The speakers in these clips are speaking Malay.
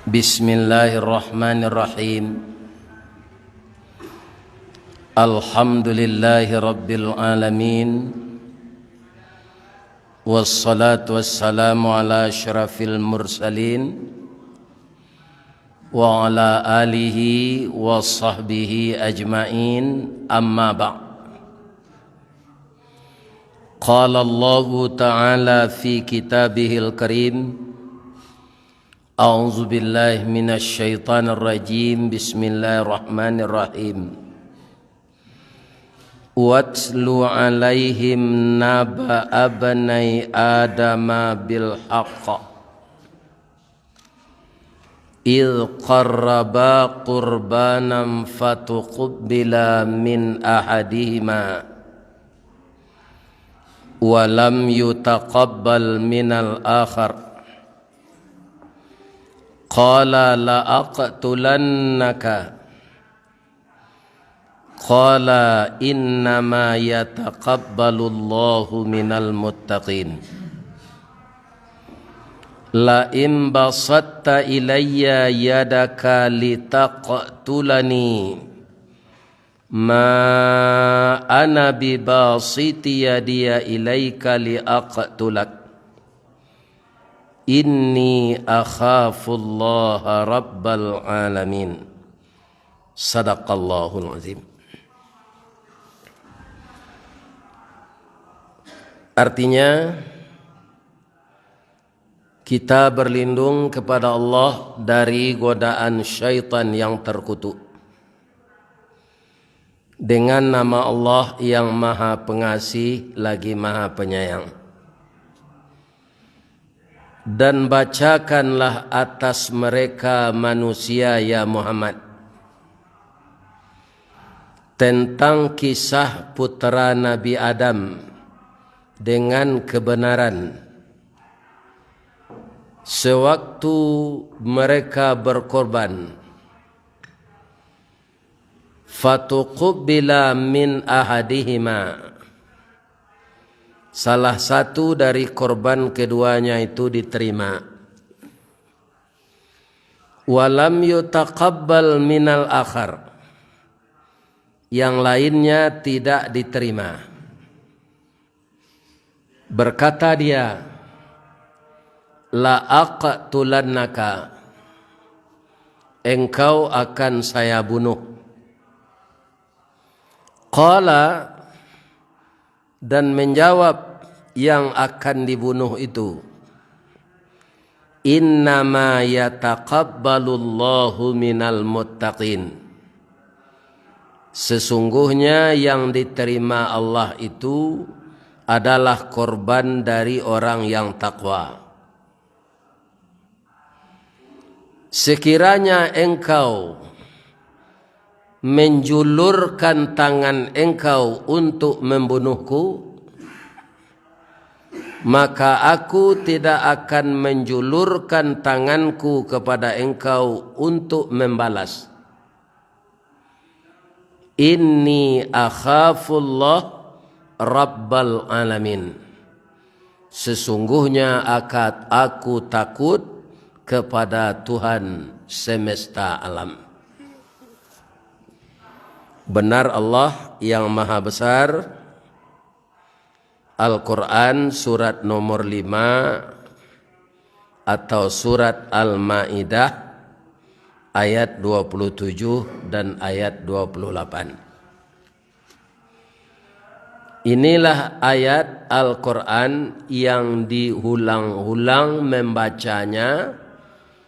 Bismillahirrahmanirrahim. Alhamdulillahi rabbil alamin. Wassalatu wassalamu ala asyrafil mursalin wa ala alihi wa sahbihi ajma'in, amma ba'd. Qala Allahu ta'ala fi kitabihil karim, A'udzu billahi minasy syaithanir rajim. Bismillahirrahmanirrahim. Watlu 'alaihim naba'a bani adama bil haqq idh qarraba qurbanan fatuqbila min ahadihima wa lam yutaqabbal minal akhar. Qala la aqtulannaka. Qala innama yataqabbalullahu minal muttaqin. La in basatta ilayya yadaka litaqtulani ma ana bibasiti yadiya ilayka liaqtulak. Inni akhafullaha rabbal alamin. Sadaqallahul azim. Artinya, kita berlindung kepada Allah dari godaan syaitan yang terkutuk dengan nama Allah yang Maha Pengasih lagi Maha Penyayang. Dan bacakanlah atas mereka manusia ya Muhammad tentang kisah putera Nabi Adam dengan kebenaran sewaktu mereka berkorban. Fatuqbila min ahadihima, salah satu dari korban keduanya itu diterima. Walam yutaqabbal minal akhar, yang lainnya tidak diterima. Berkata dia, la aqtulannaka, engkau akan saya bunuh. Qala, dan menjawab yang akan dibunuh itu, innama yataqabbalullahu minal muttaqin, sesungguhnya yang diterima Allah itu adalah korban dari orang yang takwa. Sekiranya engkau menjulurkan tangan engkau untuk membunuhku, maka aku tidak akan menjulurkan tanganku kepada engkau untuk membalas. Inni akhafullah rabbal alamin, sesungguhnya aku takut kepada Tuhan semesta alam. Benar Allah yang Maha Besar. Al-Quran surat nomor 5 atau surat Al-Ma'idah ayat 27 dan ayat 28. Inilah ayat Al-Quran yang diulang-ulang membacanya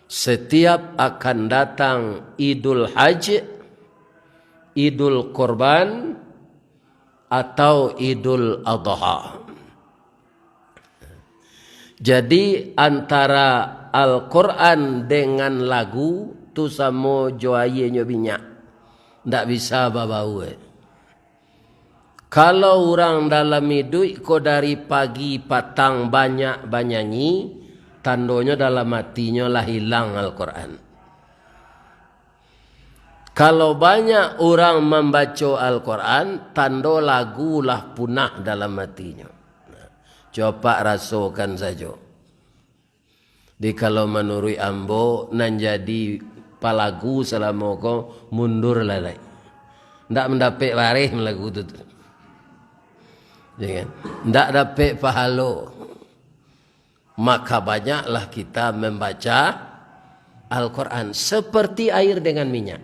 setiap akan datang Idul Hajj, Idul Kurban, atau Idul Adha. Jadi antara Al-Quran dengan lagu tu sama joaye nyobinya, ndak bisa babau. Kalau orang dalam hidup ko dari pagi patang banyak nyanyi, tandonya dalam hatinya lah hilang Al-Quran. Kalau banyak orang membaca Al-Quran, tanda lagu lah punah dalam hatinya. Coba rasakan saja. Di kalau menurut ambo nan jadi palagu selama ko mundur lalai. Ndak mendapat waris lagu tu. Ya kan? Ndak dapat pahalo. Maka banyaklah kita membaca Al-Quran seperti air dengan minyak.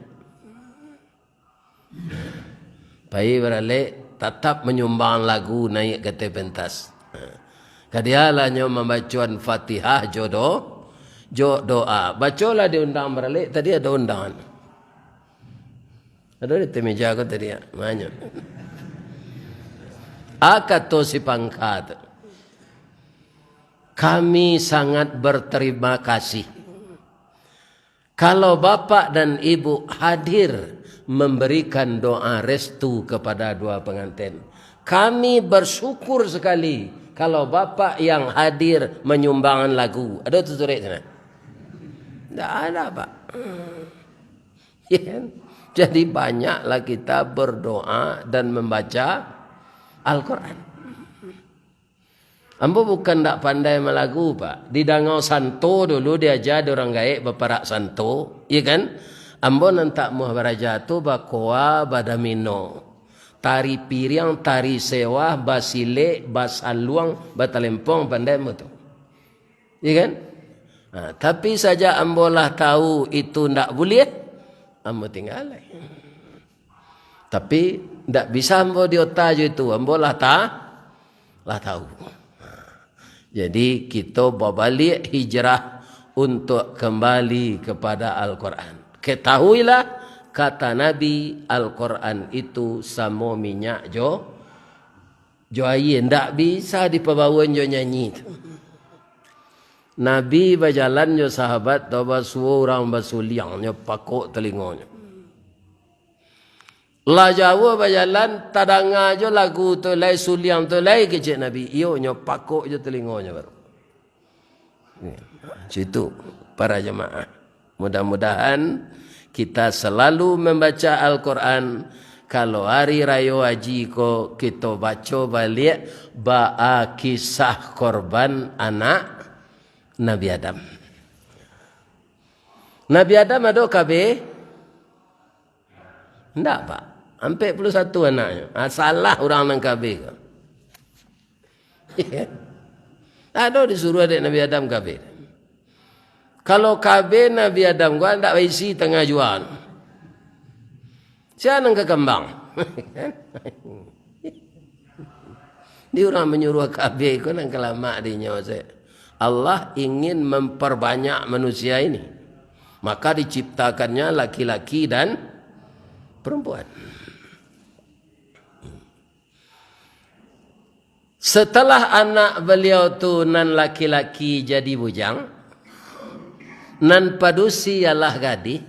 Pai beralek tetap menyumbang lagu naik ke pentas. Kadialah nyo membacuan Fatihah jodoh doa. Bacalah diundang beralek tadi ada undangan. Ada di meja aku tadi ya, banyak. Akato si pangkat. Kami sangat berterima kasih kalau Bapak dan Ibu hadir memberikan doa restu kepada dua pengantin. Kami bersyukur sekali kalau Bapak yang hadir menyumbangkan lagu. Ada tuturik sana? Tidak ada, Pak. Ya kan? Jadi banyaklah kita berdoa dan membaca Al-Quran. Ambo bukan tak pandai melagu, Pak. Di Dangau Santo dulu diajar orang gaek beperak santo, ya kan? Ambo nantak muh beraja tu bakoa badamino. Tari piriang, tari sewah, basile, basaluang, batalempong pandai mu tu. Ya kan? Nah, tapi saja ambo lah tahu itu ndak boleh, ambo tinggal. Tapi ndak bisa ambo diota itu, ambo lah tahu. Jadi kita berbalik hijrah untuk kembali kepada Al-Quran. Ketahuilah kata Nabi Al-Quran itu sama minyak jo air. Tak bisa diperbawain jo nyanyi. Nabi berjalan jo sahabat toba suara orang basuliang jo pakok telinganya. La Jawa berjalan tadanga jo lagu tu lai suliang tu lai kecik Nabi. Iyo nyo pakok jo telinganya baru. Situ para jemaah. Mudah-mudahan kita selalu membaca Al-Quran. Kalau hari raya haji ko kita baca balik ba'a kisah korban anak Nabi Adam. Nabi Adam ada kabeh? Tidak, Pak. Hampir 41 anaknya. Salah orang nang kabeh. Ada disuruh adik Nabi Adam kabeh. Kalau kabeh Nabi Adam gua tak isi tengah jual. Siapa nang kekembang? Dia orang menyuruh kabeh ko nang kelama dinya Allah ingin memperbanyak manusia ini. Maka diciptakannya laki-laki dan perempuan. Setelah anak beliau tu nan laki-laki jadi bujang, nan padusi ialah gadis,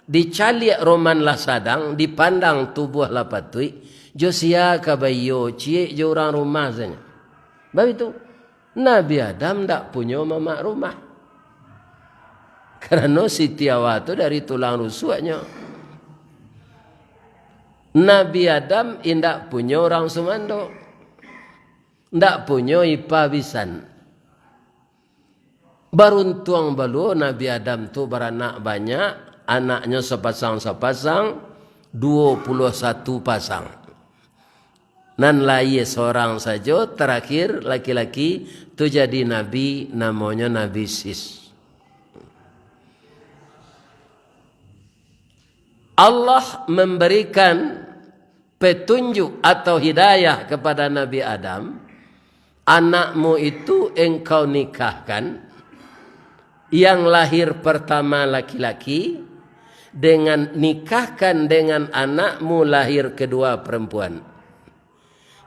dicaliak roman lah sadang, dipandang tubuh lah patui, josia kabayo, cie jo orang rumah saja. Baik itu, Nabi Adam tak punya mama rumah. Kerana Siti Hawa tu dari tulang rusuknya. Nabi Adam indak punya orang sumando. Ndak punya ipabisan. Beruntung balu Nabi Adam tu beranak banyak, anaknya sepasang-sepasang, 21 pasang. Nan lain seorang saja, terakhir laki-laki tu jadi nabi, namanya Nabi Sis. Allah memberikan petunjuk atau hidayah kepada Nabi Adam. Anakmu itu engkau nikahkan, yang lahir pertama laki-laki, dengan nikahkan dengan anakmu lahir kedua perempuan.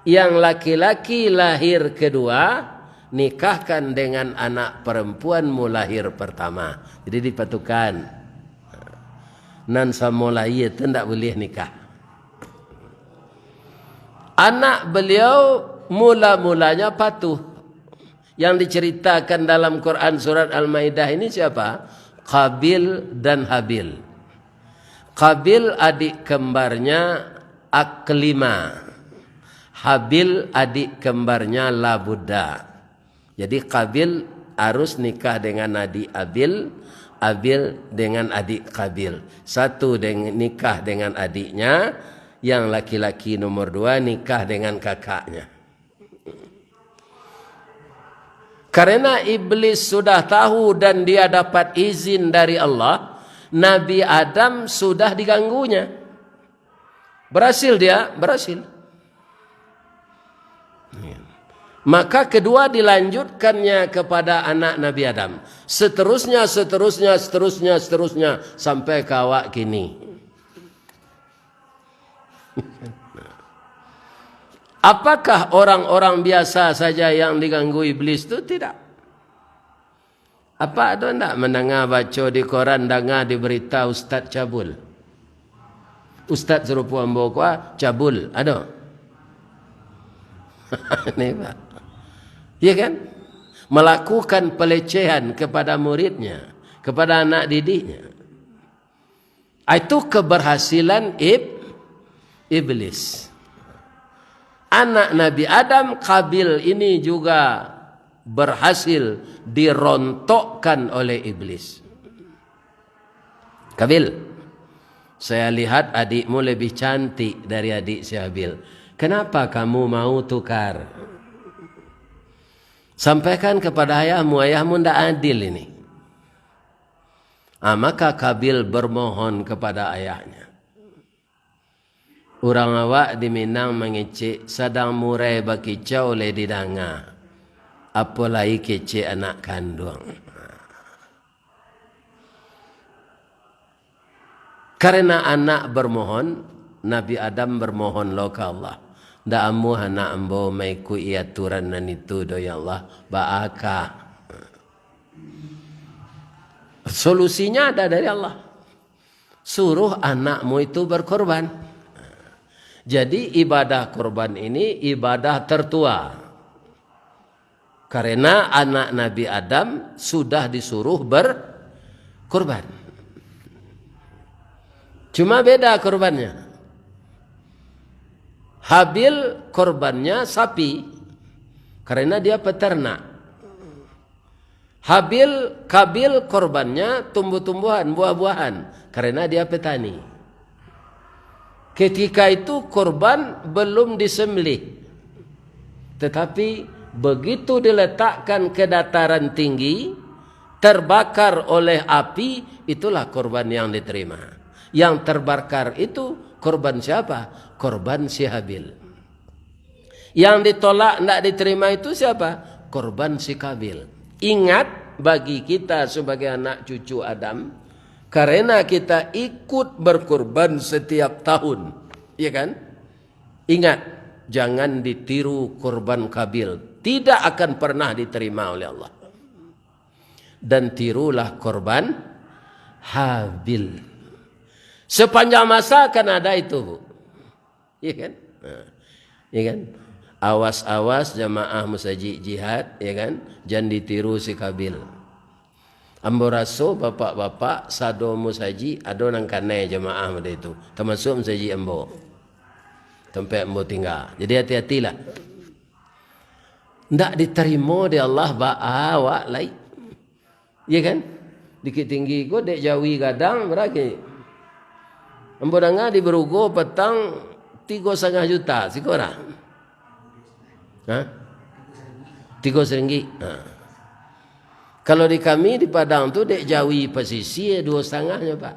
Yang laki-laki lahir kedua, nikahkan dengan anak perempuanmu lahir pertama. Jadi dipatukan. Nan sama lahir itu tidak boleh nikah. Anak beliau mula-mulanya patuh. Yang diceritakan dalam Quran surat Al-Maidah ini siapa? Qabil dan Habil. Qabil adik kembarnya Aklima. Habil adik kembarnya Labuda. Jadi Qabil harus nikah dengan adik Abil, Abil dengan adik Kabil. Satu nikah dengan adiknya, yang laki-laki nomor 2 nikah dengan kakaknya. Karena iblis sudah tahu dan dia dapat izin dari Allah, Nabi Adam sudah diganggunya. Berhasil dia, berhasil. Maka kedua dilanjutkannya kepada anak Nabi Adam. Seterusnya sampai ke awak kini. Apakah orang-orang biasa saja yang diganggu iblis itu? Tidak. Apa ada enggak mendengar baca di koran, dengar di berita Ustaz cabul? Ustaz serupa ambo kuah cabul, ada? Ini Pak. Ya kan? Melakukan pelecehan kepada muridnya, kepada anak didiknya. Itu keberhasilan iblis. Anak Nabi Adam, Kabil ini juga berhasil dirontokkan oleh iblis. Kabil, saya lihat adikmu lebih cantik dari adik si Habil. Kenapa kamu mau tukar? Sampaikan kepada ayahmu, ayahmu tidak adil ini. Maka Kabil bermohon kepada ayahnya. Orang awak di Minang mengecek sedang murai bakicau oleh didanga. Apalagi kecek anak kandung. Karena anak bermohon, Nabi Adam bermohon lo ke Allah. Ndak amu anak ambo mengikuti aturan dan itu do ya Allah baaka. Solusinya ada dari Allah. Suruh anakmu itu berkorban. Jadi ibadah korban ini ibadah tertua. Karena anak Nabi Adam sudah disuruh berkorban. Cuma beda korbannya. Habil korbannya sapi karena dia peternak. Kabil korbannya tumbuh-tumbuhan, buah-buahan karena dia petani. Ketika itu korban belum disembelih. Tetapi begitu diletakkan ke dataran tinggi, terbakar oleh api, itulah korban yang diterima. Yang terbakar itu korban siapa? Korban si Habil. Yang ditolak, tidak diterima itu siapa? Korban si Kabil. Ingat bagi kita sebagai anak cucu Adam, karena kita ikut berkorban setiap tahun, ya kan? Ingat, jangan ditiru korban Kabil. Tidak akan pernah diterima oleh Allah. Dan tirulah korban Habil. Sepanjang masa akan ada itu, Bu. Ya kan? Ya kan? Awas-awas jamaah musajid jihad, ya kan? Jangan ditiru si Kabil. Ambo raso bapak-bapak sado musaji ado nang kanai jamaah mada itu. Termasuk musaji ambo. Tempat ambo tinggal. Jadi hati-hatilah. Ndak diterima di Allah ba'awak lai. Ya kan? Dikit tinggi ko dek jawi gadang beragi. Ambo dengar di Berugo petang 3,5 juta sikora. Hah? 3 ringgit. Kalau di kami di Padang tu dek jawi pesisir 2,5 Pak.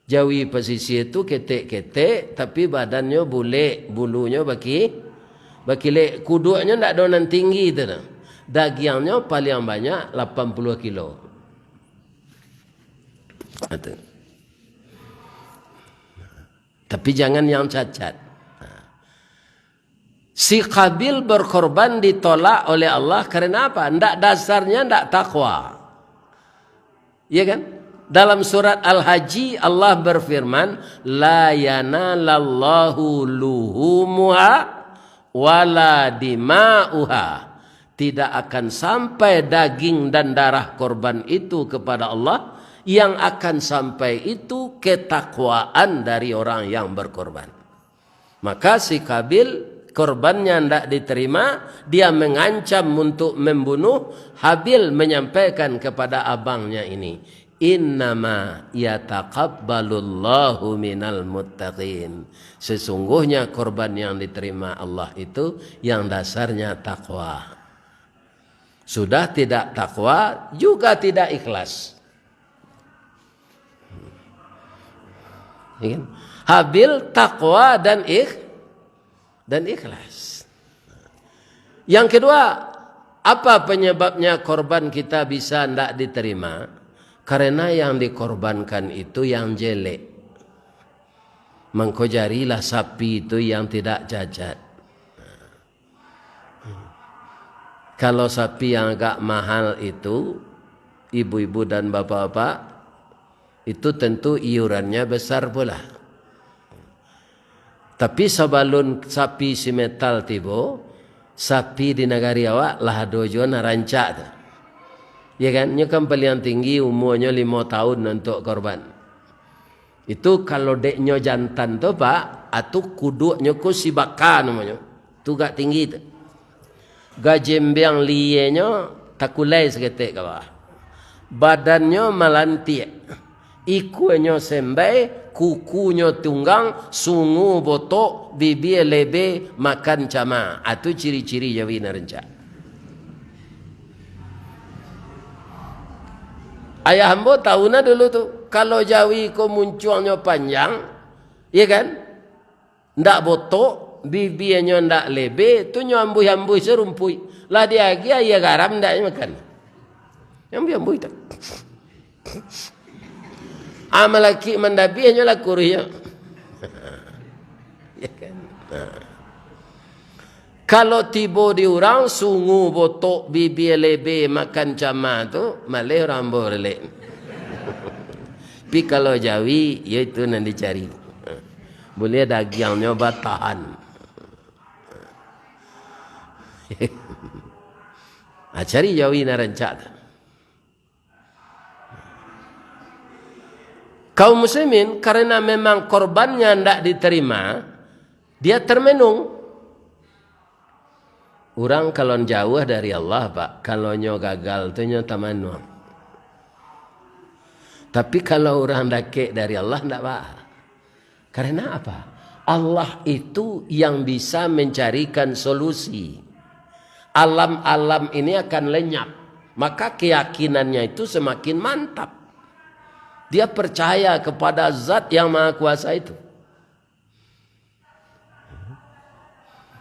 Jawi pesisir itu ketek-ketek tapi badannya bulat, bulunya baki lek, kuduknya ndak donan tinggi tu. Dagingnya paling banyak 80 kilo. Tapi jangan yang cacat. Si Kabil berkorban ditolak oleh Allah karena apa? Ndak dasarnya ndak takwa. Ya kan? Dalam surat Al-Haji Allah berfirman, la yanalallahu luhumuha wala dima'uha. Tidak akan sampai daging dan darah korban itu kepada Allah. Yang akan sampai itu ketakwaan dari orang yang berkorban. Maka si Kabil korbannya tidak diterima, dia mengancam untuk membunuh. Habil menyampaikan kepada abangnya ini, innama yataqabbalullahu minal muttaqin. Sesungguhnya korban yang diterima Allah itu yang dasarnya takwa. Sudah tidak takwa juga tidak ikhlas. Habil takwa dan ikhlas. Yang kedua, apa penyebabnya korban kita bisa tidak diterima? Karena yang dikorbankan itu yang jelek. Mengkojarilah sapi itu yang tidak cacat. Kalau sapi yang agak mahal itu, ibu-ibu dan bapak-bapak, itu tentu iurannya besar pula. Tapi sebelum sapi si metal tibo, sapi di negari awak lah dojo narancak tu. Ya kan, nya kan paling tinggi umurnya 5 tahun untuk korban. Itu kalau deknya jantan tu pak, atau kuduknya ku si baka namanya. Tu gak tinggi tu. Gajembiang liyenya takulai seketik ke bawah. Badannya melantik. Ikunya sembai, kukunya tunggang, sungu botok, bibir lebe, makan cama. Itu ciri-ciri Jawi narencak. Ayah hamba tahu na dulu tu, kalau Jawi ko munculnya panjang, ya kan? Ndak botok, bibirnya ndak lebe, tu nyambuh-ambuh serumpui. Lah dia lagi ayah garam ndak makan. Nyambuh-ambuh tak. Amalaki mandabi hanya lah kurya. Ya kan? Kalau tiba di orang sungu botok bibir lebe makan cama tu malih orang boleh. Tapi kalau Jawi ya itu nanti cari. Boleh dagingnya batahan. Cari Jawi narancak. Kaum muslimin karena memang korbannya tidak diterima, dia termenung. Orang kalau jauh dari Allah pak, kalau nyo gagal tu nyo tamanung. Tapi kalau orang dakik dari Allah tidak pak. Karena apa? Allah itu yang bisa mencarikan solusi. Alam-alam ini akan lenyap. Maka keyakinannya itu semakin mantap. Dia percaya kepada zat yang maha kuasa itu.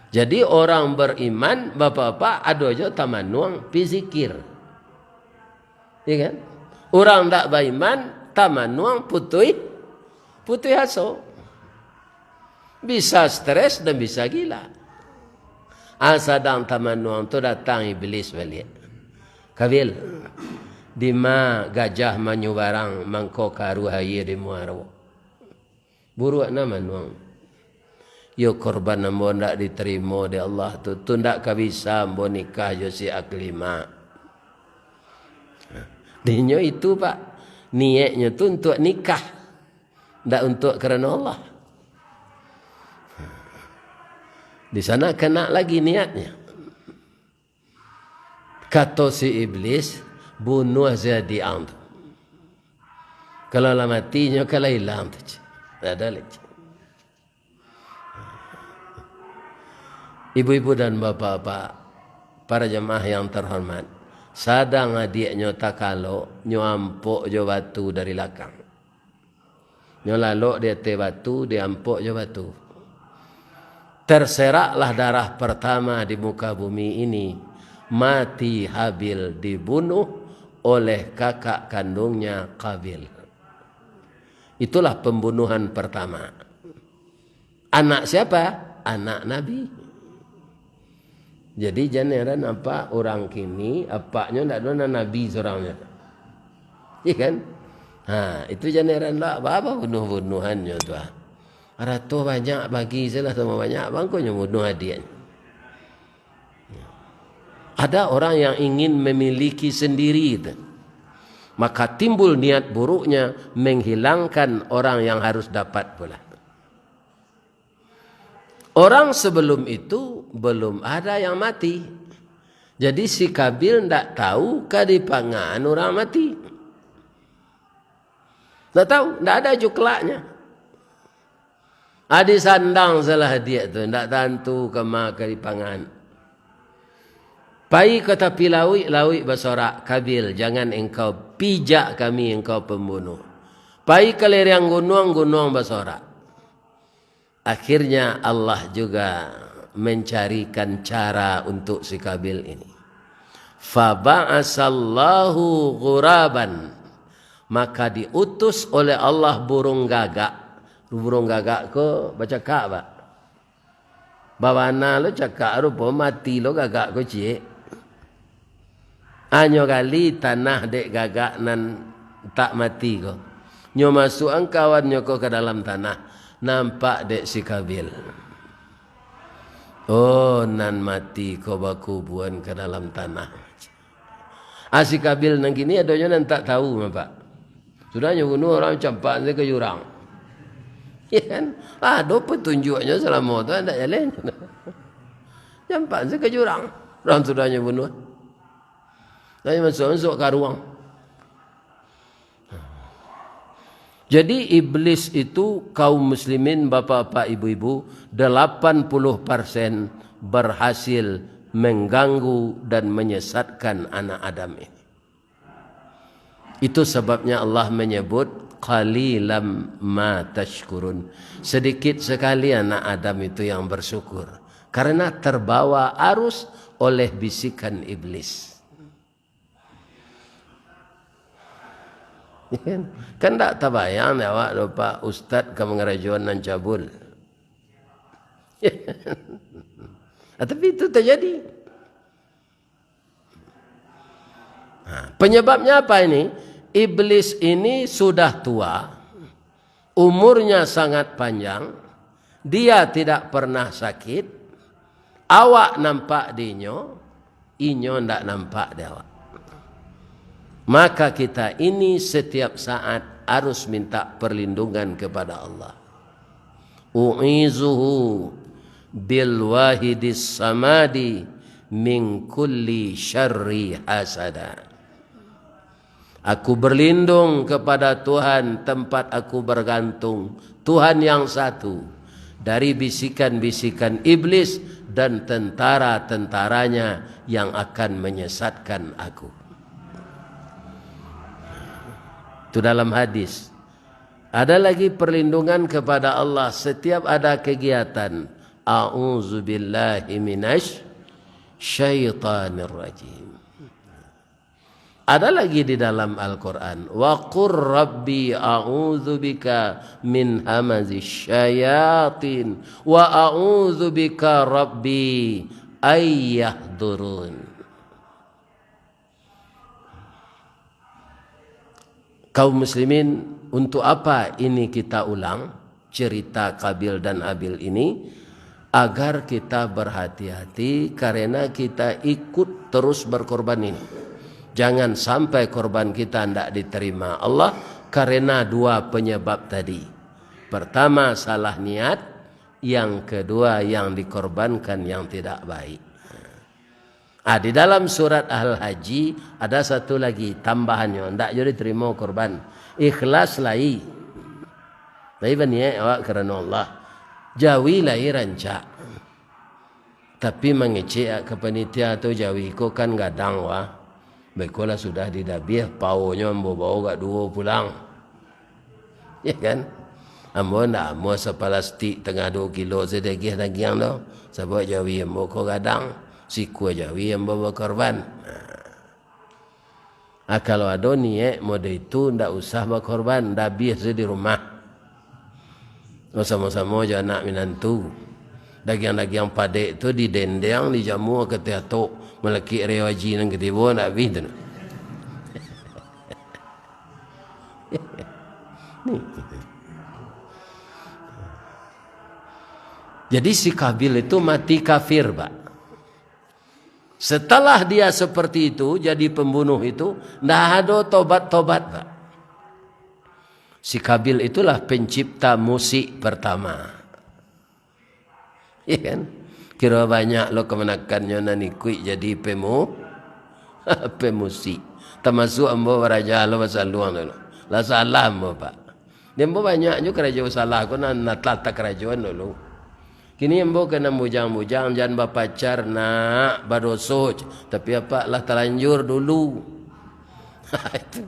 Jadi orang beriman, bapak-bapak, ada aja tamanuang pizikir. Ya kan? Orang tak beriman, tamanuang putui haso. Bisa stres dan bisa gila. Asadang tamanuang tu datang iblis balik. Kabil. Dima gajah manyubarang mangko karu haye di muaro. Buruak nama nuang. Yo korban ambo ndak diterima di Allah tu ndak ka bisa ambo nikah yo si aklima. Dinyo itu pak niatnya tu untuk nikah, ndak untuk kerana Allah. Di sana kena lagi niatnya. Kata si iblis, bunuh jadi ang. Kalau lah matinya kalau hilang tu, ada lagi. Ibu-ibu dan bapak-bapak, para jemaah yang terhormat, sadang adiknya takalo nyoampok jo batu dari belakang. Nyolalok dia te batu, dia ampok jo batu. Terseraklah darah pertama di muka bumi ini. Mati Habil dibunuh oleh kakak kandungnya Qabil. Itulah pembunuhan pertama. Anak siapa? Anak Nabi. Jadi janeran apa orang kini apaknya ndak ada nabi seorangnya. Iya kan? Ha, itu janeran lah apa bunuh-bunuhannya tu. Rato banyak bagi salah sama banyak bangkonya bunuh hadiah. Ada orang yang ingin memiliki sendiri itu. Maka timbul niat buruknya menghilangkan orang yang harus dapat pula. Orang sebelum itu belum ada yang mati. Jadi si Kabil tidak tahu kadipangan orang mati. Tidak tahu, tidak ada juklaknya. Adi sandang salah dia tu, tidak tentu kema kadipangan. Pai kata pilawi, lawi basorak, Kabil, jangan engkau pijak kami, engkau pembunuh. Pai ke lereng gunung, gunung basorak. Akhirnya Allah juga mencarikan cara untuk si Kabil ini. Faba'asallahu ghuraban, maka diutus oleh Allah burung gagak. Burung gagak ko baca kak pak. Bawana lo cakak rupa mati lo gagak ko cie. Anyo kali tanah dek gagak nan tak mati ko. Nyo masuk angkawan nyo ko ke dalam tanah. Nampak dek si Kabil. Oh, nan mati ko bakubuan ke dalam tanah. Si Kabil nang kini adanya nan tak tahu apa. Sudahnya bunuh orang campak ke jurang. Ya kan? Ada petunjuknya selama tu tak jalan. Campak ke jurang. Orang sudahnya bunuh. Saya masuk ke ruang. Jadi iblis itu kaum muslimin bapak-bapak ibu-ibu 80% berhasil mengganggu dan menyesatkan anak Adam ini. Itu sebabnya Allah menyebut qalilam ma tashkurun. Sedikit sekali anak Adam itu yang bersyukur karena terbawa arus oleh bisikan iblis. Kan tak terbayang awak lupa ustaz ke mengerajuan nan cabul. Tapi itu terjadi. Penyebabnya apa ini? Iblis ini sudah tua, umurnya sangat panjang, dia tidak pernah sakit, awak nampak dinyo, inyo ndak nampak dia awak. Maka kita ini setiap saat harus minta perlindungan kepada Allah. U'izuhu bil wahidis samadi min kulli syarri hasada. Aku berlindung kepada Tuhan tempat aku bergantung, Tuhan yang satu, dari bisikan-bisikan iblis dan tentara-tentaranya yang akan menyesatkan aku. Itu dalam hadis. Ada lagi perlindungan kepada Allah setiap ada kegiatan. A'udzubillahi minasy syaitanir rajim. Ada lagi di dalam Al-Quran. Wa qur rabbi a'udzubika min hamazisy syayatin wa a'udzubika rabbi ayyahdurun. Kaum muslimin, untuk apa ini kita ulang cerita Kabil dan Habil ini? Agar kita berhati-hati karena kita ikut terus berkorban ini. Jangan sampai korban kita tidak diterima Allah karena dua penyebab tadi. Pertama salah niat, yang kedua yang dikorbankan yang tidak baik. Di dalam surat Al-Haji ada satu lagi tambahannya, tidak jadi terima korban. Ikhlas lai. Tapi niat awak kerana Allah. Jawi lai rancak. Tapi mengecek ke panitia atau jawi ko kan gadang wah. Baiklah sudah didabih, paunya membawa gak dua pulang. Ya kan? Ambo nak ambo sepalastik tengah 2 kilo sedekah dagiang dah. Sebab jawi ambo ko gadang. Siku jawi yang bawa korban. Kalau ada niat mode itu ndak usah berkorban, dah biasa di rumah. Sama-sama je anak minantu. Dagiang-dagiang padek tu di dendeng, di jamu ke teatok, melekik rewaji nang ketiba ndak habis tu. Jadi si Kabil itu mati kafir, Pak. Setelah dia seperti itu, jadi pembunuh itu, tidak ada tobat-tobat, Pak. Si Kabil itulah pencipta musik pertama. Iya kan? Kira banyak lo kemenakannya nani kui jadi pemusi. Termasuk ambo raja lo pasal luang dulu. Lah salah ambo pak. Dia ambo banyak juga kerajaan salah. Kau nak tata kerajaan dulu. Kini ambo kena mujang-mujang jangan bapacar nak badoso. Tapi apa lah terlanjur dulu. Itu.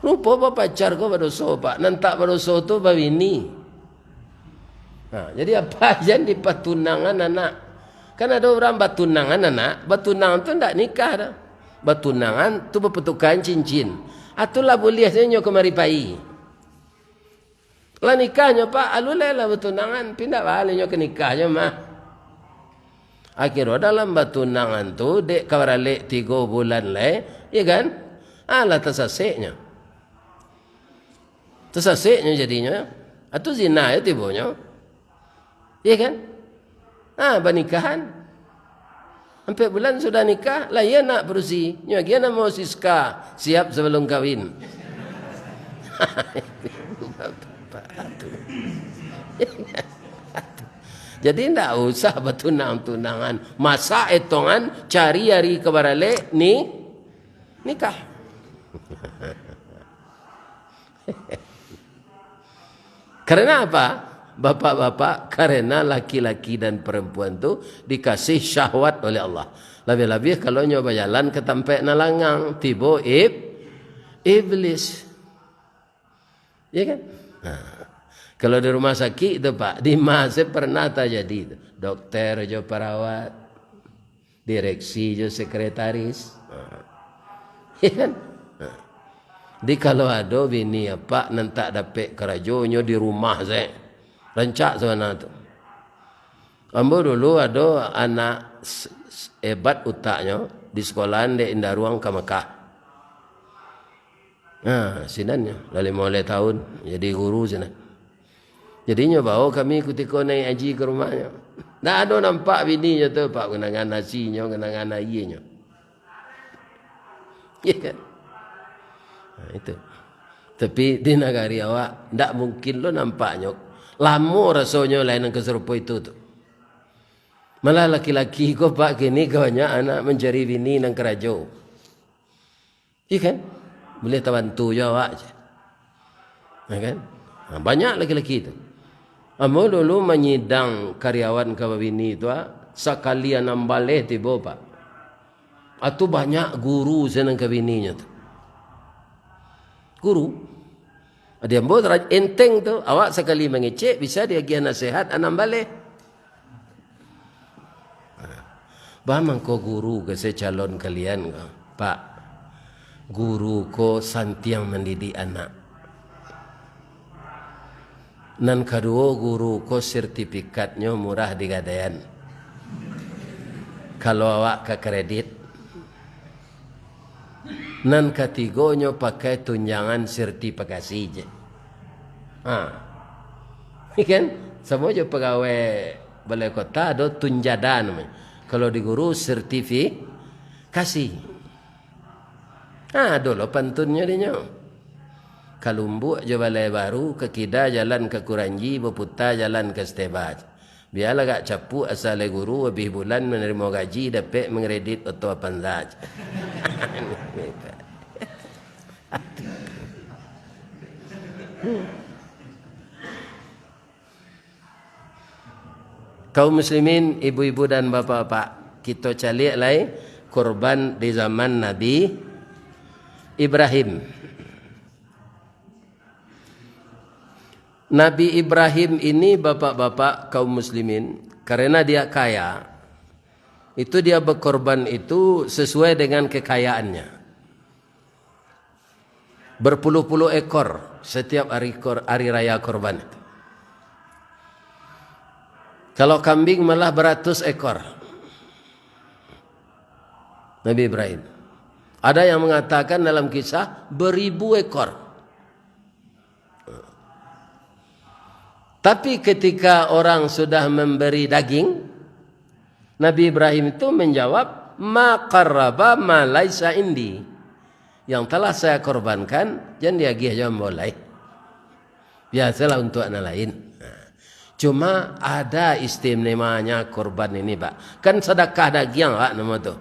Lupa bapacar kau badoso pak. Nantak badoso tu babini. Jadi apa jangan dipatunangan anak. Kan ada orang batunangan anak. Batunangan tu tak nikah dah. Batunangan tu berpetukan cincin. Atulah boleh senyum kemari pai. Lah nikahnya pak, alulai lah batunangan. Pindah balik ke nikahnya mah. Akhirnya dalam batunangan tu, dek kawaralik 3 bulan le, ya kan? Lah tersasiknya. Tersasiknya jadinya. Atau zina ya tibonya. Ya kan? Bernikahan. 4 bulan sudah nikah, lah ia nak berusi. Dia nak mau siska, siap sebelum kahwin. Jadi tidak usah bertunang-tunangan. Masa etongan cari hari kebarale nikah. Karena apa? Bapak-bapak, karena laki-laki dan perempuan tu dikasih syahwat oleh Allah. Lebih-lebih kalau nyoba jalan ke tempat nalangang, tiba iblis. Ya kan? Kalau di rumah sakit itu pak, di masa pernah terjadi. Dokter jo perawat, direksi jo sekretaris. Ya kan? Di kalau ada bini apa nanti dapat kerajonyo di rumah saya. Rancak sana tu. Ambo dulu ada anak hebat utaknya di sekolahan di Indah Ruang ke Mekah. Sinannya dah 5 tahun jadi guru sana. Jadinya bawa kami ketika naik haji ke rumahnya. Dah ada nampak bininya tu pak kenangan nasinya, kenangan ayahnya. Ya kan? Itu. Tapi di negara awak tak mungkin lo nampaknya. Lama rasanya lain yang keserupa itu tu. Malah laki-laki kau pak kini banyak anak mencari bini nang kerajo. Iya kan? Boleh bantu je awak je. Kan? Banyak laki-laki itu. Amo dulu menyidang karyawan kau bini itu sekalian nambale tiba pak. Atau banyak guru senang ke bininya tu. Guru. Dia buat enteng tu, awak sekali mengecek bisa dia gi nasihat anam balik. Bamang ko guru ke calon kalian ko, Pak. Guru ko santiang mendidik anak. Nan kedua guru ko sertifikatnya murah di gadaian. Kalau awak ke kredit. Nan ketigonya pakai tunjangan sertifikasi je. Kan? Semua je pegawai balai kota ada tunjada namanya. Kalau di guru sertifikasi. Dulu pantunnya dia. Kalumbu je balai baru, ke Kida jalan ke Kuranji, Beputa jalan ke Stebaj. Biarlah gak capu asal guru habis bulan menerima gaji dapat mengredit atau apa saja. Kaum muslimin, ibu-ibu dan bapak-bapak, kita calik lai korban di zaman Nabi Ibrahim. Nabi Ibrahim ini bapak-bapak kaum muslimin, karena dia kaya, itu dia berkorban itu sesuai dengan kekayaannya. Berpuluh-puluh ekor setiap hari raya korban. Kalau kambing malah beratus ekor. Nabi Ibrahim. Ada yang mengatakan dalam kisah 1000 ekor. Tapi ketika orang sudah memberi daging, Nabi Ibrahim itu menjawab, ma qarraba ma laisa indi. Yang telah saya korbankan, jangan dia gih jangan boleh. Biasalah untuk anak lain. Cuma ada istimewanya korban ini, Pak. Kan sedekah daging, Pak, nama tu.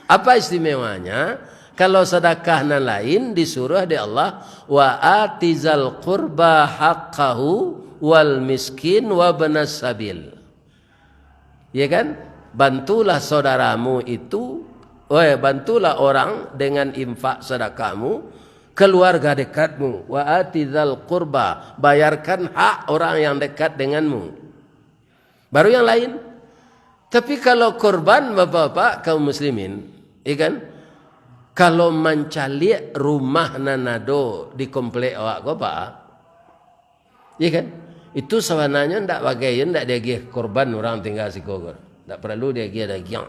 Apa istimewanya? Kalau sedekah nan lain disuruh di Allah, wa atizal qurba haqqahu wal miskin wa banas sabil. Ya kan? Bantulah saudaramu itu, bantulah orang dengan infak sedekahmu, keluarga dekatmu, wa atizal qurba, bayarkan hak orang yang dekat denganmu. Baru yang lain. Tapi kalau korban bapak-bapak kaum muslimin, ya kan? Kalau mencalik rumah nanado di komplek awak ko Pak, ya kan? Itu sebenarnya ndak bagaimana ndak dia korban orang tinggal si kogor. Ndak perlu dia daging.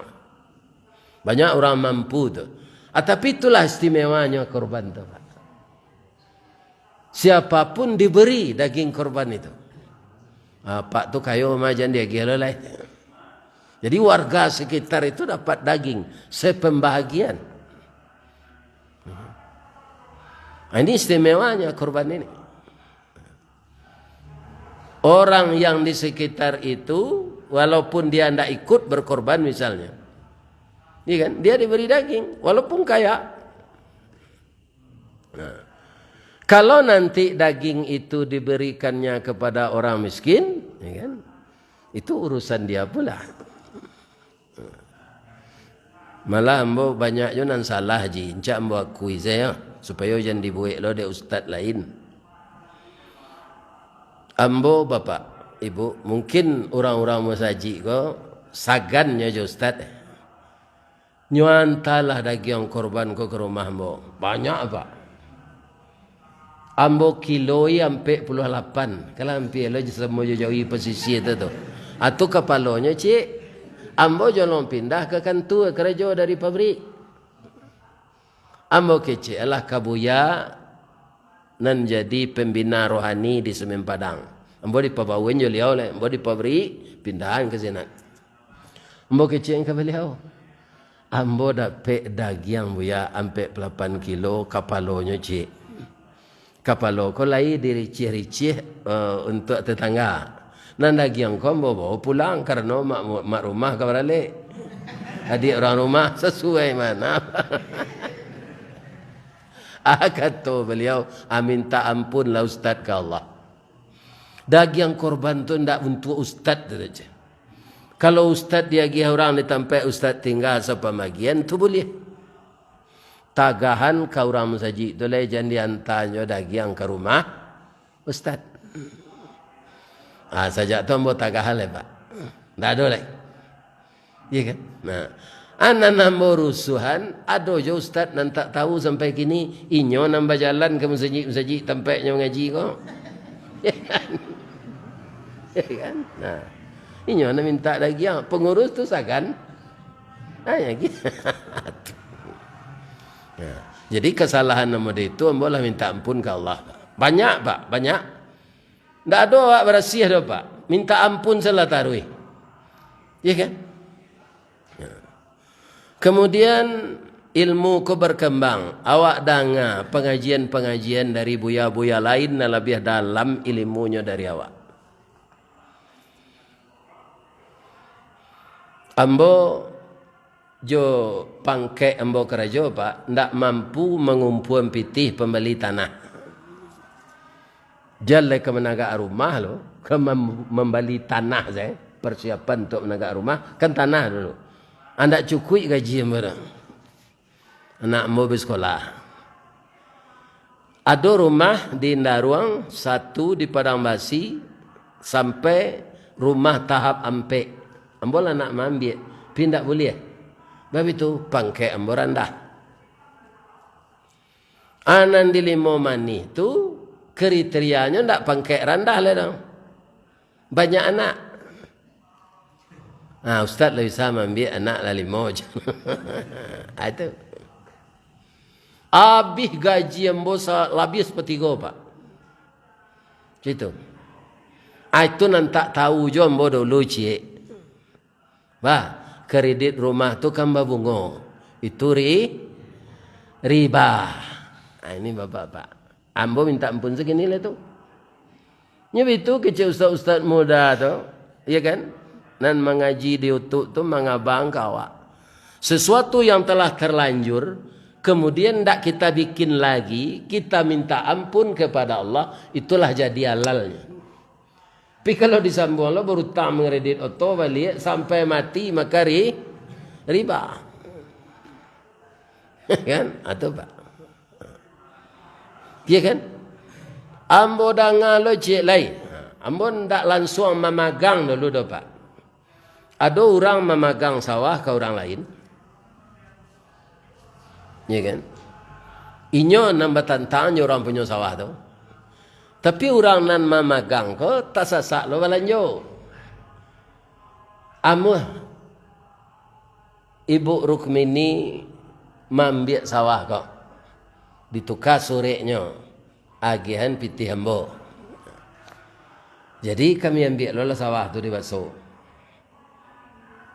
Banyak orang mampu tu. Tapi itulah istimewanya korban tu, Pak. Siapapun diberi daging korban itu. Pak tu kayo majan dia gila lah. Jadi warga sekitar itu dapat daging sepembahagian. Ini istimewanya korban ini. Orang yang di sekitar itu, walaupun dia tidak ikut berkorban misalnya, iya kan? Dia diberi daging, walaupun kaya. Nah, kalau nanti daging itu diberikannya kepada orang miskin, ya kan? Itu urusan dia pula. Malah ambo banyaknya nan salah ji, encak ambo akui saya supaya jangan dibuat lo de ustaz lain. Ambo bapak, ibu, mungkin orang-orang masaji ko sagannya je ustaz. Nyuantalah daging korban ko ke rumah ambo. Banyak pak. Ambo kiloi sampai 48. Kalau ambil lo semua jauhi posisi itu tu. Atau kepalanya cik. Ambo jolong pindah ke kantor kerja dari pabrik. Ambo kecil adalah kabuya nan jadi pembina rohani di Semen Padang. Ambo di pabawin beliau le, ambo di pabrik pindahan ke sana. Ambo kecil ke beliau. Ambo dapat daging buya sampai 8 kilo kapalonya cik. Kapalo ko lai diricih-ricih untuk tetangga. Nan daging ko bawa pulang karena mak rumah kau balik. Adik orang rumah sesuai mana. Kata beliau, minta ampun lah ustaz ke Allah. Daging korban tu tidak untuk ustaz saja. Kalau ustaz dia pergi orang di tempat ustaz tinggal sepemagian tu boleh. Tagahan kau orang saji tu lah jangan diantarnya daging ke rumah ustaz. Saja tu ambo tagahan lah pak. Tak ada lagi. Ya kan? Nah, anak nambo rusuhan, ada je ustaz nan tak tahu sampai kini inyo nambah jalan ke masjid tempatnya mengaji kok. Ya kan? Ya kan? Nah, inyo nak minta lagi pengurus tu sakan. Ya gitu. Nah, jadi kesalahan nama dia itu ambo lah minta ampun ke Allah. Banyak pak, banyak. Tak ada awak bersih dah pak. Minta ampun salah taruh. Ya kan? Kemudian ilmu ku berkembang. Awak dengar pengajian-pengajian dari buya-buya lain yang lebih dalam ilmunya dari awak. Ambo jo pangkek ambo kerja pak. Tak mampu mengumpul pitih pembeli tanah. Jalan ke menaga rumah lo, ke membeli tanah saya, persiapan untuk menaga rumah, kan tanah dulu. Anda cukup gaji mereka. Anak mau bersekolah. Ada rumah di Ndaruang, satu di Padang Basi, sampai rumah tahap Ampek. Ambil anak mambil, pindah boleh. Sebab itu pangkai ambil rendah. Anan di Limo Mani itu, kriterianya tidak pangkai rendah lah dong. Banyak anak. Ustaz lah bisa ambil anak lah 5 je. Itu. Habis gaji yang besar, lebih sepertiga pak. Itu. Itu nanti tak tahu je ambo dulu cik. Kredit rumah tu kan bunga. Itu riba. Ini bapak-bapak. Ambo minta ampun segini lah tu. Nya itu kecil ustaz-ustaz muda tu, ya kan? Dan mengaji di YouTube tu mengabang kawak. Sesuatu yang telah terlanjur, kemudian tidak kita bikin lagi, kita minta ampun kepada Allah, itulah jadi halalnya. Tapi kalau disambung Allah berutang mengredit oto balik sampai mati maka riba. Kan? Atau pak? Iya kan? Ambo danga lo cik lain. Ambo ndak langsung memagang dulu dah pak. Ada orang memagang sawah ke orang lain. Iya kan? Inyo nambah tantang orang punya sawah tu. Tapi orang nan memagang ko tak sasak lo balanjo. Amuh Ibu Rukmini mambiak sawah ko. Ditukar sorenya agihan pitih ambo. Jadi kami ambil lola sawah tu di Baso.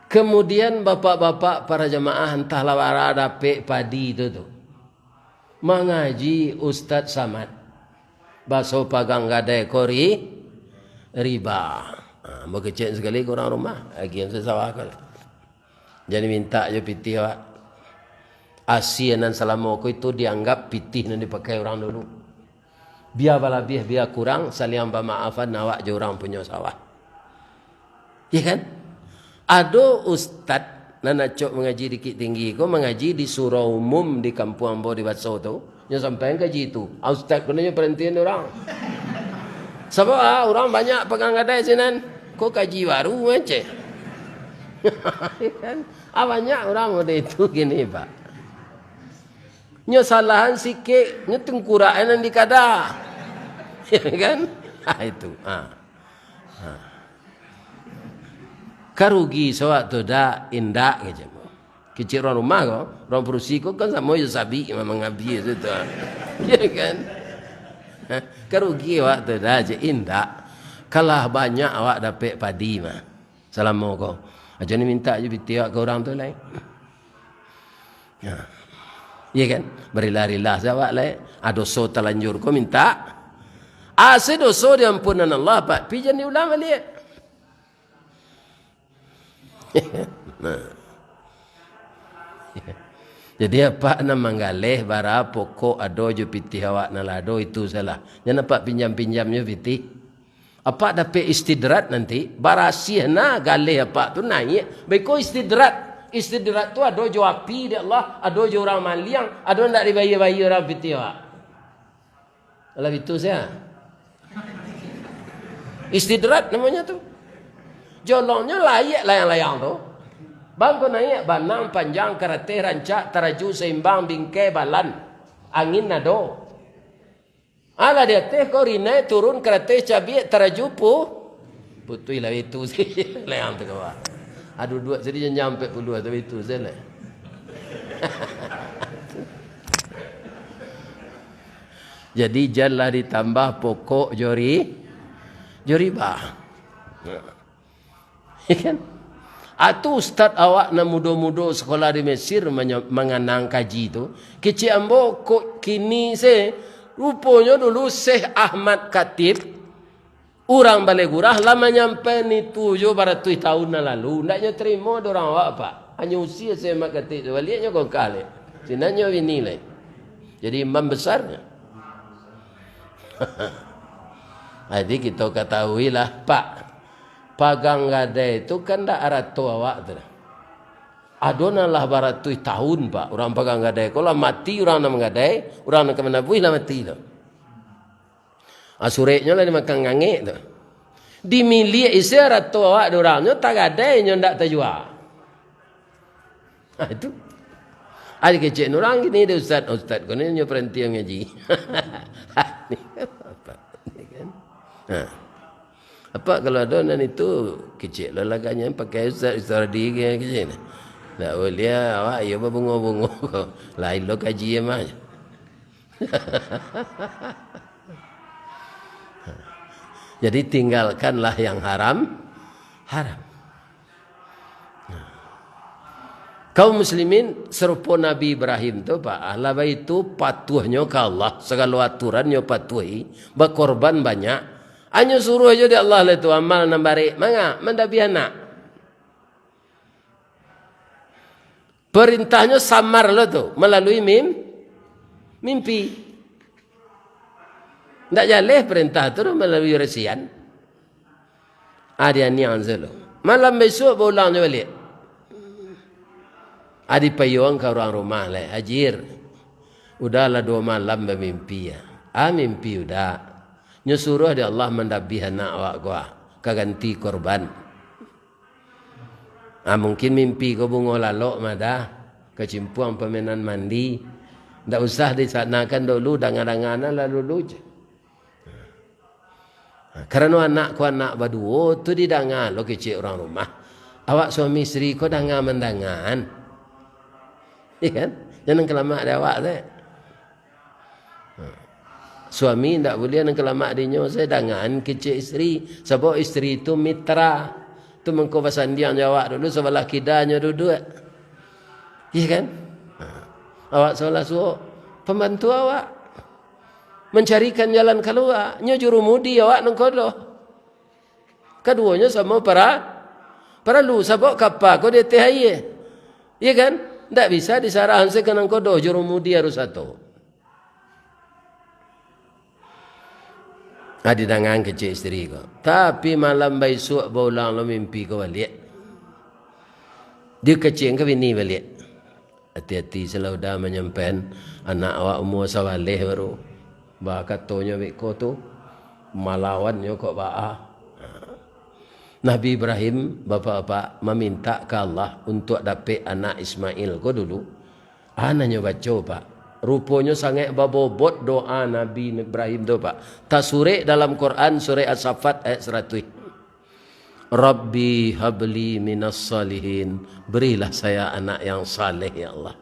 Kemudian bapak-bapak para jemaah entahlah wara dapik padi itu tu. Mengaji Ustaz Samad. Baso pagang gadai kori riba. Berkecil sekali korang rumah. Agihan sawah ko. Jadi minta je pitih awak. Asianan salamoko itu dianggap pitih yang dipakai orang dulu. Biar balabih, biar kurang, saling bermaafan awak je orang punya sawah. Ya kan? Ada ustaz nak cok mengaji dikit tinggi ko mengaji di surau umum di kampung ambo di Baso tu. Yang sampai kaji itu. Ustaz kunanya perhentian orang. Sebab orang banyak pegang gadai sinan. Ko kaji baru macam. Kan? Banyak orang ada itu gini pak. Nyo salahan sikit, nyo tengkuraan yang dikada. Ya kan? Itu. Karugi sewaktu dah indak gitu. Kecil orang rumah ko, orang perusi ko kan sama je sabi memang ngabi itu. Ya kan? Karugi waktu dah je indak. Kalah banyak awak dapat padi mah. Salamu ko. Aja ni minta je pitiak ke orang tu lain. Ya. Ya kan? Berilah-rilah jawab lain. Dosa terlanjur ko minta. Dosa diampunan Allah pak. Pijan diulang balik. Nah. Jadi apa nak manggaleh bara pokok ado je pitih awak nalado itu salah. Jangan nampak pinjam-pinjamnya pitih. Apa dapat istidrat nanti? Barasih na galeh apa tu naik. Beko istidrat. Istidrat tu ada jo api di Allah, ada jo orang maliang, ada ndak dibayar-bayar orang pitih awak. Kalau itu saya. Istidrat namanya tu. Jolongnya layak layang-layang tu. Bang ko naik banang panjang karate rancak taraju seimbang bingkai balan. Angin nado. Ala dia teh ko rinai turun karate cabi taraju pu. Putui lah itu sih layang tu kawan. Aduh dua jadi nyampe puluh tapi itu saya lah. Jadi janganlah ditambah pokok bah. Kan? Atau ustaz awak na mudo-mudo sekolah di Mesir mengenang kaji itu. Kecik ambo kok kini rupanya dulu Syekh Ahmad Khatib. Orang balik gurah lama nyampe ni 700 tahun lalu. Ndaknya terima orang awak pak. Hanya usia Syekh Ahmad Khatib. Baliknya kau kali. Sinanya ini lah. Jadi imam besarnya. Jadi kita ketahui lah pak. Pagang gadai itu kan tak arato awak tu. Adona lah baratui tahun pak. Orang pagang gadai. Kalau mati orang nak gadai. Orang nak kemana pun lah mati tu. Asureknya lah dimakan ngangik tu. Dimilik isi arato awak orangnya tak gadai nyo ndak terjual. Itu. Ada kecil orang gini dia ustaz kau ni nyo perhenti yang ngaji. Apa kalau ada nan itu kecil lah laganya pakai ustaz di kecil. Tak boleh awak ya bungo-bungo. Lain lo kaji mah. Jadi tinggalkanlah yang haram. Kaum muslimin serupa Nabi Ibrahim tu pak. Ahlaba itu patuhnya ke Allah. Segala aturannya patuhi. Berkorban banyak. Anyo suruh aja di Allah lah tu amal nambari. Manga mendabi anak. Perintahnya samar lah tu melalui mimpi. Tak jaleh perintah tu melalui resian. Ada niang zelo. Malam besok berulangnya balik. Ada payung ke orang rumah lah. Hajir. Udahlah 2 malam bermimpi ya. Mimpi udah. Nyuruh dia Allah mendabi anak awak gua. Kaganti korban. Mungkin mimpi kau bungo lalok madah. Kecimpuang permainan mandi. Tak usah disanakan dulu. Dangan-danganan lalu dulu je. Karena anak berdua tu didangan lo kecil orang rumah. Awak suami isteri kau dangan mendangan. Iya kan? Jangan kelamak dia awak tu. Suami tak boleh nak kelamak dia saya dangan kecil isteri. Sebab isteri itu mitra. Tu mengko pasandiang jawab dulu sebelah kidanya duduk. Iya kan? Awak sebelah suruh pembantu awak mencarikan jalan keluar. Nya jurumudi awak nang kodoh. Keduanya sama para lu sebab kapa ko dia tehaya. Iya kan? Tak bisa disarahan sekenang kodoh jurumudi harus satu. Ada dangan kecil isteri ko. Tapi malam besok berulang lo mimpi ko balik. Dia kecil ke bini balik. Hati-hati selalu dah menyampaikan anak awak umur sawalih baru. Bakatonya beko tu malawannya kok ba'a. Nabi Ibrahim bapak-bapak meminta ke Allah untuk dapat anak Ismail ko dulu. Anaknya baca pak. Rupanya sangat babobot doa Nabi Ibrahim tu pak. Tasure dalam Quran surah As-Saffat ayat 100. Rabbi habli minas salihin. Berilah saya anak yang saleh ya Allah.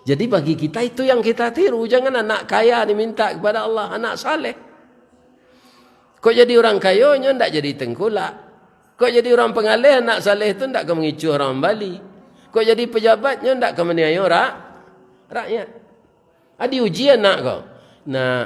Jadi bagi kita itu yang kita tiru. Jangan anak kaya diminta kepada Allah. Anak saleh. Kok jadi orang kaya nya tak jadi tengkulak. Kok jadi orang pengalih anak saleh tu tak ke mengicu orang Bali. Kok jadi pejabatnya tak ke meniaya rakyat. Ada ujian nak kau. Nah,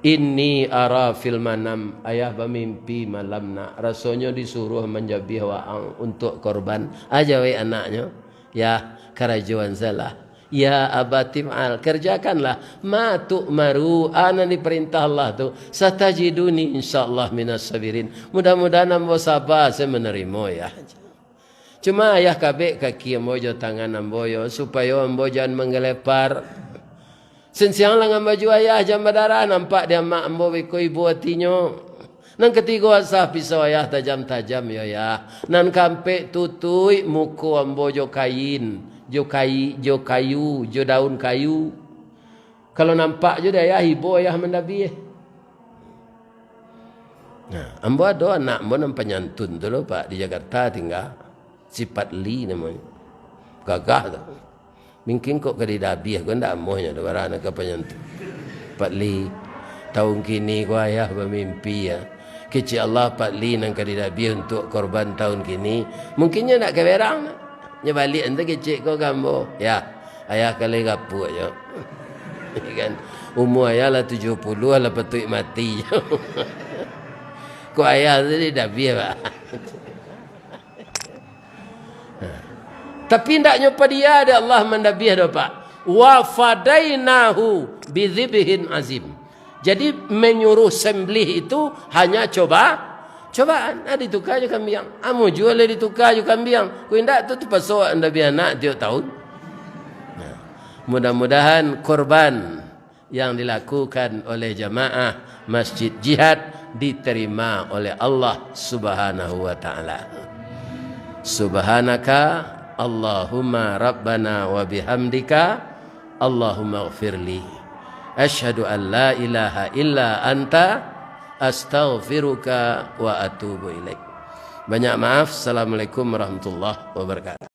inni ara fil manam, ayah bermimpi malam nak. Rasanya disuruh menjabih waang untuk korban. Aja we anaknya. Ya kerajuan salah. Ya abati ma'al. Kerjakanlah. Ma tu'maru. Ana diperintah Allah tu. Satajiduni insyaAllah minas sabirin. Mudah-mudahan ambo sabar saya menerima ya. Cuma ayah kabik kaki ambojo tangan amboyo supaya ambo jangan menggelepar. Sensiang lang baju ayah jam berdarah nampak dia mak ambo beko ibu hatinya. Nang ketiga asah pisau ayah tajam-tajam ya. Nan kampe tutui muku ambojo kain, jo kayu, jo daun kayu. Kalau nampak je dia ayah ibu ayah mendabi. Nah, ambo ada anak ambo nampak nyantun dulu pak di Jakarta tinggal. Sifat li namanya. Gagah tu. Mungkin kok ke dabi aku ndak amohnya ada barang ke penyentuh. Pak li tahun kini ku ayah bermimpi ya. Kecil Allah Pak li nang ke dabi untuk korban tahun kini. Mungkinnya nak ke berang. Nya balik ente kecil kau gambo. Ya, ayah kali gapu aja. Kan umur ayah lah 70 lah petuk mati. Kau ayah tadi dabi pak. Tapi hendaknya pada dia ada Allah mendabiah dah pak. Wa fadainahu bidzibhin azim. Jadi menyuruh sembelih itu hanya cobaan. Ada ditukar je kambing. Amu jual le ditukar je kambing. Ku hendak tu pasal anda biar anak tiap tahun. Nah, mudah-mudahan korban yang dilakukan oleh jamaah Masjid Jihad diterima oleh Allah Subhanahu wa taala. Subhanaka Allahumma Rabbana wa bihamdika Allahumma ghafirli. Ashhadu an la ilaha illa anta astaghfiruka wa atubu ilaik. Banyak maaf. Assalamualaikum warahmatullahi wabarakatuh.